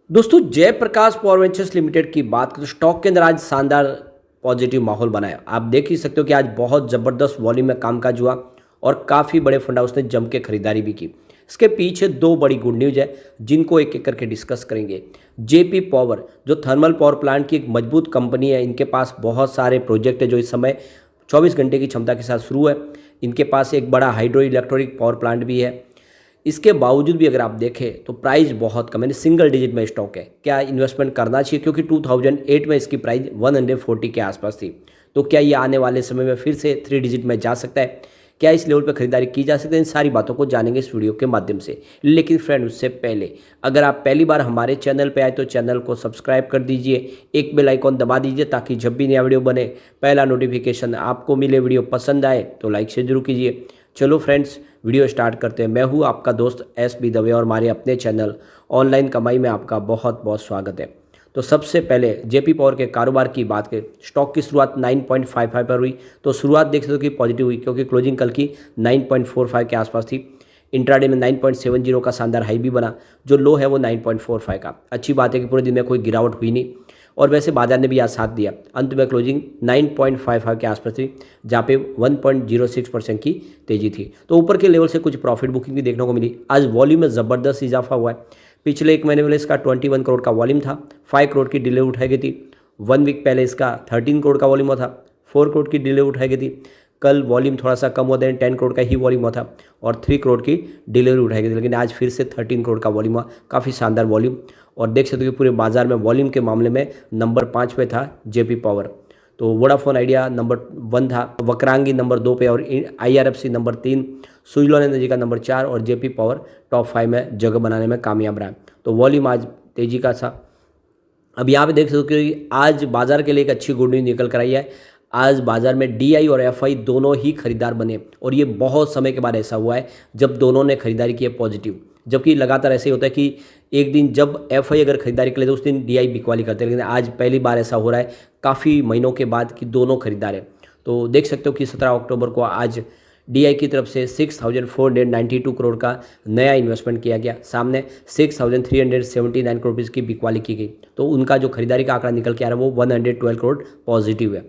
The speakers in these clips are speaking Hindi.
दोस्तों जयप्रकाश पावर वेंचर्स लिमिटेड की बात करें तो स्टॉक के अंदर आज शानदार पॉजिटिव माहौल बनाया। आप देख ही सकते हो कि आज बहुत ज़बरदस्त वॉल्यूम में कामकाज हुआ और काफ़ी बड़े फंड हाउस ने जम के खरीदारी भी की। इसके पीछे दो बड़ी गुड न्यूज़ है जिनको एक एक करके डिस्कस करेंगे। जेपी पावर जो थर्मल पावर प्लांट की एक मजबूत कंपनी है, इनके पास बहुत सारे प्रोजेक्ट है जो इस समय 24 घंटे की क्षमता के साथ शुरू है। इनके पास एक बड़ा हाइड्रो इलेक्ट्रॉनिक पावर प्लांट भी है। इसके बावजूद भी अगर आप देखें तो प्राइस बहुत कम है, सिंगल डिजिट में स्टॉक है। क्या इन्वेस्टमेंट करना चाहिए? क्योंकि 2008 में इसकी प्राइस 140 के आसपास थी। तो क्या ये आने वाले समय में फिर से 3 डिजिट में जा सकता है? क्या इस लेवल पर खरीदारी की जा सकती है? इन सारी बातों को जानेंगे इस वीडियो के माध्यम से। लेकिन फ्रेंड, उससे पहले अगर आप पहली बार हमारे चैनल पर आए तो चैनल को सब्सक्राइब कर दीजिए, एक बेल आइकॉन दबा दीजिए ताकि जब भी नया वीडियो बने पहला नोटिफिकेशन आपको मिले। वीडियो पसंद आए तो लाइक से जरूर कीजिए। चलो फ्रेंड्स, वीडियो स्टार्ट करते हैं। मैं हूं आपका दोस्त एस बी दवे और हमारे अपने चैनल ऑनलाइन कमाई में आपका बहुत बहुत स्वागत है। तो सबसे पहले जेपी पावर के कारोबार की बात करें, स्टॉक की शुरुआत 9.55 पर हुई। तो शुरुआत देख सकते हो कि पॉजिटिव हुई क्योंकि क्लोजिंग कल की 9.45 के आसपास थी। इंट्राडे में 9.70 का शानदार हाई भी बना। जो लो है वो 9.45 का। अच्छी बात है कि पूरे दिन में कोई गिरावट हुई नहीं और वैसे बाजार ने भी आज साथ दिया। अंत में क्लोजिंग 9.55 के आसपास थी, जहाँ पे 1.06% की तेजी थी। तो ऊपर के लेवल से कुछ प्रॉफिट बुकिंग भी देखने को मिली। आज वॉल्यूम में ज़बरदस्त इजाफा हुआ है। पिछले एक महीने में इसका 21 करोड़ का वॉल्यूम था, 5 करोड़ की डिलीवरी उठाई गई थी। 1 वीक पहले इसका 13 करोड़ का वॉल्यूम हुआ था, 4 करोड़ की डिलीवरी उठाई गई थी। कल वॉल्यूम थोड़ा सा कम हुआ था, 10 करोड़ का ही वॉल्यूम हुआ था और 3 करोड़ की डिलीवरी उठाई गई थी। लेकिन आज फिर से 13 करोड़ का वॉल्यूम हुआ, काफ़ी शानदार वॉल्यूम। और देख सकते हो कि पूरे बाजार में वॉल्यूम के मामले में नंबर 5 पे था जेपी पावर। तो वोडाफोन आइडिया नंबर 1 था, वक्रांगी नंबर 2 पे और IRFC नंबर 3, सुजलॉन एनर्जी का नंबर 4 और जेपी पावर टॉप 5 में जगह बनाने में कामयाब रहा। तो वॉल्यूम आज तेजी का था। अब यहाँ पे देख सकते हो कि आज बाजार के लिए एक अच्छी गुड न्यूज़ निकल कर आई है। आज बाजार में DI और FI दोनों ही खरीदार बने और ये बहुत समय के बाद ऐसा हुआ है जब दोनों ने खरीदारी की है पॉजिटिव। जबकि लगातार ऐसे ही होता है कि एक दिन जब FI अगर खरीदारी कर ले तो उस दिन DI बिकवाली करते हैं, लेकिन आज पहली बार ऐसा हो रहा है काफ़ी महीनों के बाद कि दोनों खरीदार हैं। तो देख सकते हो कि 17 अक्टूबर को आज DI की तरफ से 6,492 करोड़ का नया इन्वेस्टमेंट किया गया। सामने 6,379 करोड़ रुपीज़ की बिकवाली की गई। तो उनका जो खरीदारी का आंकड़ा निकल के आ रहा है वो 112 करोड़ पॉजिटिव है।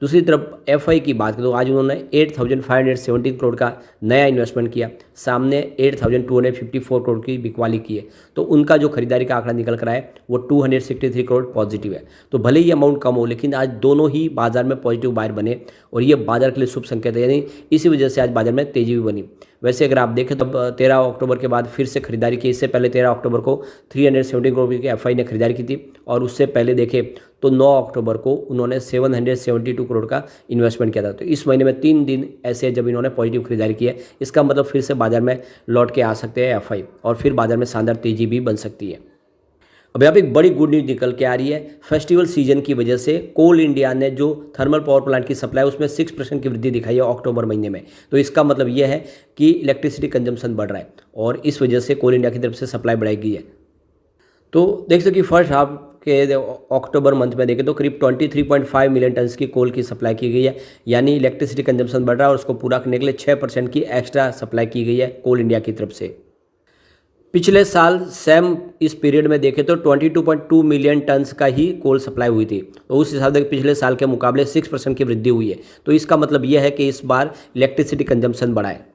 दूसरी तरफ FI की बात करें तो आज उन्होंने 8,517 करोड़ का नया इन्वेस्टमेंट किया। सामने 8,254 करोड़ की बिकवाली की है। तो उनका जो खरीदारी का आंकड़ा निकल कर आया है वो 263 करोड़ पॉजिटिव है। तो भले ही अमाउंट कम हो लेकिन आज दोनों ही बाजार में पॉजिटिव बायर बने और ये बाजार के लिए शुभ संकेत है, यानी इसी वजह से आज बाजार में तेजी भी बनी। वैसे अगर आप देखें तो 13 अक्टूबर के बाद फिर से खरीदारी की। इससे पहले 13 अक्टूबर को 370 करोड़ की FI ने खरीदारी की थी और उससे पहले देखें तो 9 अक्टूबर को उन्होंने 772 करोड़ का इन्वेस्टमेंट किया था। तो इस महीने में 3 दिन ऐसे जब इन्होंने पॉजिटिव खरीदारी की है। इसका मतलब फिर से बाजार में लौट के आ सकते हैं FI और फिर बाजार में शानदार तेजी भी बन सकती है। अब यहाँ पे एक बड़ी गुड न्यूज़ निकल के आ रही है। फेस्टिवल सीजन की वजह से कोल इंडिया ने जो थर्मल पावर प्लांट की सप्लाई उसमें 6% की वृद्धि दिखाई है अक्टूबर महीने में। तो इसका मतलब यह है कि इलेक्ट्रिसिटी कंजम्पशन बढ़ रहा है और इस वजह से कोल इंडिया की तरफ से सप्लाई बढ़ाई गई है। तो देख सकते कि फर्स्ट हाफ के अक्टूबर मंथ में देखें तो करीब 23.5 मिलियन टन्स की कोल की सप्लाई की गई है, यानी इलेक्ट्रिसिटी कंजम्पशन बढ़ रहा है और उसको पूरा करने के लिए 6% की एक्स्ट्रा सप्लाई की गई है कोल इंडिया की तरफ से। पिछले साल सेम इस पीरियड में देखें तो 22.2 मिलियन टन्स का ही कोल सप्लाई हुई थी। तो उस हिसाब से पिछले साल के मुकाबले 6% की वृद्धि हुई है। तो इसका मतलब यह है कि इस बार इलेक्ट्रिसिटी कंजम्पशन बढ़ा है।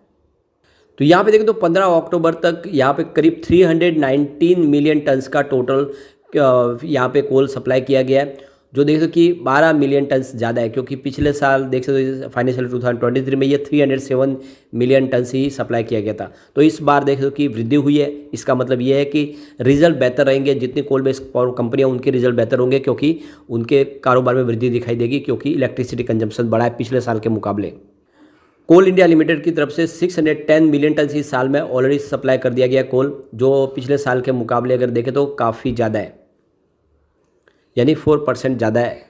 तो यहाँ पे देखें तो 15 अक्टूबर तक यहाँ पे करीब 319 मिलियन टन्स का टोटल यहाँ पे कोल सप्लाई किया गया है, जो देख सकते कि 12 मिलियन टन्स ज़्यादा है क्योंकि पिछले साल देख सकते फाइनेंशियल 2023 में ये 307 मिलियन टन्स ही सप्लाई किया गया था। तो इस बार देख सकते कि वृद्धि हुई है। इसका मतलब ये है कि रिजल्ट बेहतर रहेंगे। जितनी कोल बेस्ड पावर कंपनियाँ उनके रिजल्ट बेहतर होंगे क्योंकि उनके कारोबार में वृद्धि दिखाई देगी क्योंकि इलेक्ट्रिसिटी कंजम्पशन बढ़ा है पिछले साल के मुकाबले। कोल इंडिया लिमिटेड की तरफ से 610 मिलियन टन इस साल में ऑलरेडी सप्लाई कर दिया गया कोल, जो पिछले साल के मुकाबले अगर देखें तो काफ़ी ज़्यादा है, यानी 4% ज़्यादा है।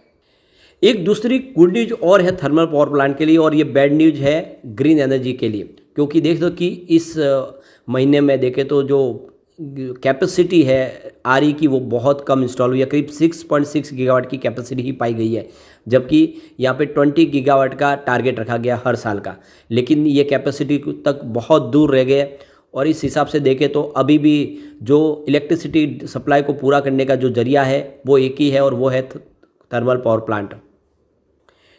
एक दूसरी गुड न्यूज और है थर्मल पावर प्लांट के लिए और ये बैड न्यूज है ग्रीन एनर्जी के लिए, क्योंकि देख दो कि इस महीने में देखें तो जो कैपेसिटी है RE की वो बहुत कम इंस्टॉल हुई है। करीब 6.6 गीगावाट की कैपेसिटी ही पाई गई है, जबकि यहाँ पे 20 गीगावाट का टारगेट रखा गया हर साल का, लेकिन ये कैपेसिटी तक बहुत दूर रह गए और इस हिसाब से देखें तो अभी भी जो इलेक्ट्रिसिटी सप्लाई को पूरा करने का जो जरिया है वो एक ही है, और वो है थर्मल पावर प्लांट।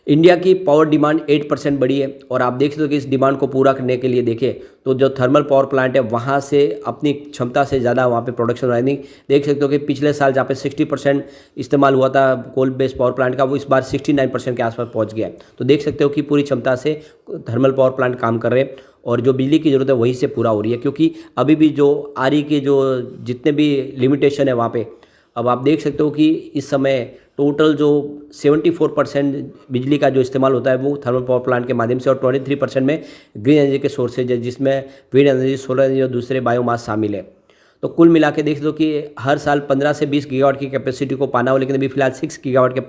इंडिया की पावर डिमांड 8% बढ़ी है, और आप देख सकते हो कि इस डिमांड को पूरा करने के लिए देखें तो जो थर्मल पावर प्लांट है वहाँ से अपनी क्षमता से ज़्यादा वहाँ पे प्रोडक्शन हो रहा है। नहीं, देख सकते हो कि पिछले साल जहाँ पे 60% इस्तेमाल हुआ था कोल बेस्ड पावर प्लांट का, वो इस बार 69% के आसपास पहुँच गया है। तो देख सकते हो कि पूरी क्षमता से थर्मल पावर प्लांट काम कर रहे हैं, और जो बिजली की ज़रूरत है वहीं से पूरा हो रही है, क्योंकि अभी भी जो आरी के जो जितने भी लिमिटेशन है वहाँ पे, अब आप देख सकते हो कि इस समय टोटल जो 74% बिजली का जो इस्तेमाल होता है वो थर्मल पावर प्लांट के माध्यम से, और 23% में ग्रीन एनर्जी के सोर्सेज है, जिसमें विंड एनर्जी, सोलर एनर्जी और दूसरे बायोमास शामिल है। तो कुल मिला के देख लो कि हर साल 15 से 20 गीगावाट की कैपेसिटी को पाना हो, लेकिन अभी फिलहाल 6 गीगावाट के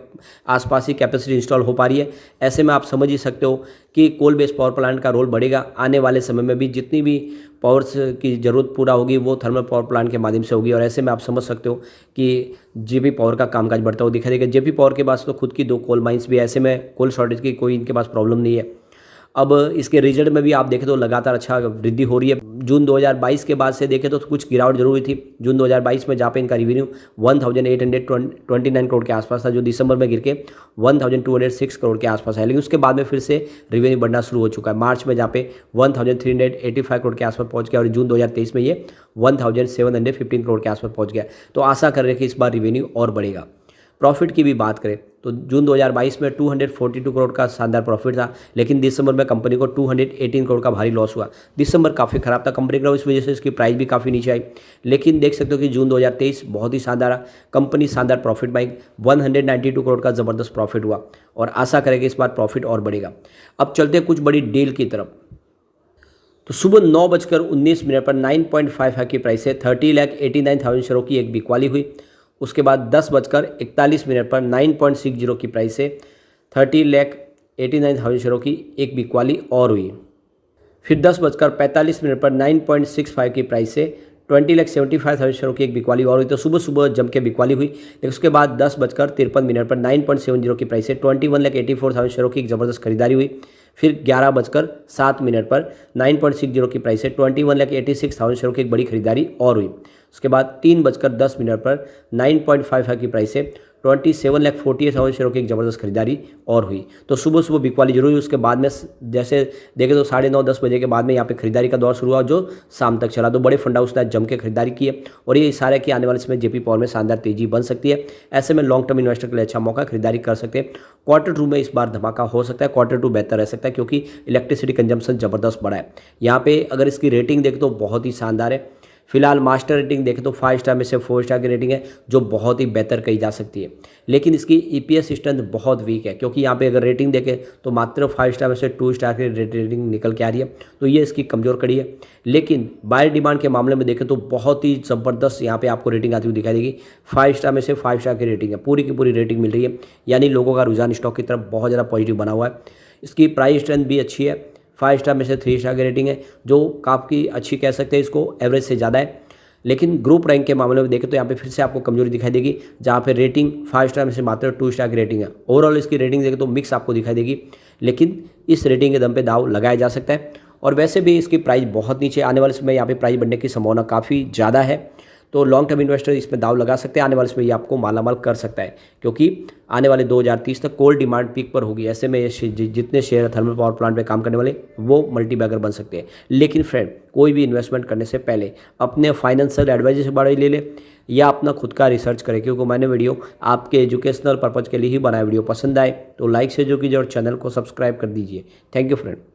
आसपास ही कैपेसिटी इंस्टॉल हो पा रही है। ऐसे में आप समझ ही सकते हो कि कोल बेस्ड पावर प्लांट का रोल बढ़ेगा आने वाले समय में भी। जितनी भी पावर्स की ज़रूरत पूरा होगी वो थर्मल पावर प्लांट के माध्यम से होगी, और ऐसे में आप समझ सकते हो कि जेपी पावर का कामकाज बढ़ता हुआ दिखाई देगा। जेपी पावर के पास तो खुद की 2 कोल माइंस भी है, ऐसे में कोल शॉर्टेज की कोई इनके पास प्रॉब्लम नहीं है। अब इसके रिजल्ट में भी आप देखें तो लगातार अच्छा वृद्धि हो रही है। जून 2022 के बाद से देखें तो कुछ गिरावट जरूर हुई थी। जून 2022 में जहाँ पे इनका रेवेन्यू 1829 करोड़ के आसपास था, जो दिसंबर में गिर के 1206 करोड़ के आसपास है, लेकिन उसके बाद में फिर से रेवेन्यू बढ़ना शुरू हो चुका है। मार्च में जहाँ पे 1385 करोड़ के आसपास पहुँच गया, और जून 2023 में ये 1715 करोड़ के आसपास पहुँच गया। तो आशा कर रहे हैं कि इस बार रेवेन्यू और बढ़ेगा। प्रॉफिट की भी बात करें तो जून 2022 में 242 करोड़ का शानदार प्रॉफिट था, लेकिन दिसंबर में कंपनी को 218 करोड़ का भारी लॉस हुआ। दिसंबर काफ़ी खराब था कंपनी का, इस वजह से इसकी प्राइस भी काफ़ी नीचे आई। लेकिन देख सकते हो कि जून 2023 बहुत ही शानदार, कंपनी शानदार प्रॉफिट बाई 192 करोड़ का ज़बरदस्त प्रॉफिट हुआ, और आशा करें इस बार प्रॉफिट और बढ़ेगा। अब चलते हैं कुछ बड़ी डील की तरफ। तो सुबह 9:19 पर 9.55 की प्राइस से 30,89,000 शेयरों की एक बिकवाली हुई। उसके बाद 10:41 पर 9.60 की प्राइस से 30,89,000 शेयरों की एक बिकवाली और हुई। फिर 10:45 पर 9.65 की प्राइस से 20,75,000 शेयरों की एक बिकवाली और हुई। तो सुबह सुबह जम के बिकवाली हुई, लेकिन उसके बाद 10:53 पर 9.70 की प्राइस से 21,84,000 शेयरों की एक ज़बरदस्त खरीदारी हुई। फिर 11:07 पर 9.60 की प्राइस से 21,86,000 शेयरों की एक बड़ी खरीदारी और हुई। उसके बाद 3:10 पर 9.55 की प्राइस से 27,48,000 शेयरों की एक ज़बरदस्त खरीदारी और हुई। तो सुबह सुबह बिकवाली जरूर हुई। उसके बाद में जैसे देखें तो 9:30-10 बजे के बाद में यहाँ पे खरीदारी का दौर शुरू हुआ, जो शाम तक चला। तो बड़े फंड हाउस ने जम के खरीदारी की है, और ये इशारा है कि आने वाले समय जेपी पावर में शानदार तेजी बन सकती है। ऐसे में लॉन्ग टर्म इन्वेस्टर के लिए अच्छा मौका, खरीदारी कर सकते हैं। Q2 में इस बार धमाका हो सकता है, Q2 बेहतर रह सकता है, क्योंकि इलेक्ट्रिसिटी कंजम्पशन ज़बरदस्त बढ़ा है। यहाँ पे अगर इसकी रेटिंग देखें तो बहुत ही शानदार है। फिलहाल मास्टर रेटिंग देखें तो 5 स्टार में से 4 स्टार की रेटिंग है, जो बहुत ही बेहतर कही जा सकती है। लेकिन इसकी EPS स्ट्रेंथ बहुत वीक है, क्योंकि यहाँ पे अगर रेटिंग देखें तो मात्र 5 स्टार में से 2 स्टार की रेटिंग निकल के आ रही है। तो ये इसकी कमज़ोर कड़ी है। लेकिन बायर डिमांड के मामले में देखें तो बहुत ही ज़बरदस्त यहाँ पे आपको रेटिंग आती हुई दिखाई देगी। 5 स्टार में से 5 स्टार की रेटिंग है, पूरी की पूरी रेटिंग मिल रही है, यानी लोगों का रुझान स्टॉक की तरफ बहुत ज़्यादा पॉजिटिव बना हुआ है। इसकी प्राइस स्ट्रेंथ भी अच्छी है, 5 स्टार में से 3 स्टार की रेटिंग है, जो काफ़ी अच्छी कह सकते हैं, इसको एवरेज से ज़्यादा है। लेकिन ग्रुप रैंक के मामले में देखें तो यहाँ पे फिर से आपको कमजोरी दिखाई देगी, जहाँ पे रेटिंग 5 स्टार में से मात्र 2 स्टार की रेटिंग है। ओवरऑल इसकी रेटिंग देखें तो मिक्स आपको दिखाई देगी, लेकिन इस रेटिंग के दम पे दाव लगाया जा सकता है। और वैसे भी इसकी प्राइस बहुत नीचे, आने वाले समय यहाँ पे प्राइस बढ़ने की संभावना काफ़ी ज़्यादा है। तो लॉन्ग टर्म इन्वेस्टर इसमें दाव लगा सकते हैं, आने वाले समय ये आपको मालामाल कर सकता है, क्योंकि आने वाले 2030 तक कोल डिमांड पीक पर होगी। ऐसे में ये जितने शेयर थर्मल पावर प्लांट पे काम करने वाले वो मल्टीबैगर बन सकते हैं। लेकिन फ्रेंड, कोई भी इन्वेस्टमेंट करने से पहले अपने फाइनेंशियल एडवाइजर से बारे ले ले, या अपना खुद का रिसर्च करें, क्योंकि मैंने वीडियो आपके एजुकेशनल पर्पज़ के लिए ही बनाया। वीडियो पसंद आए तो लाइक से जो कीजिए और चैनल को सब्सक्राइब कर दीजिए। Thank you friend.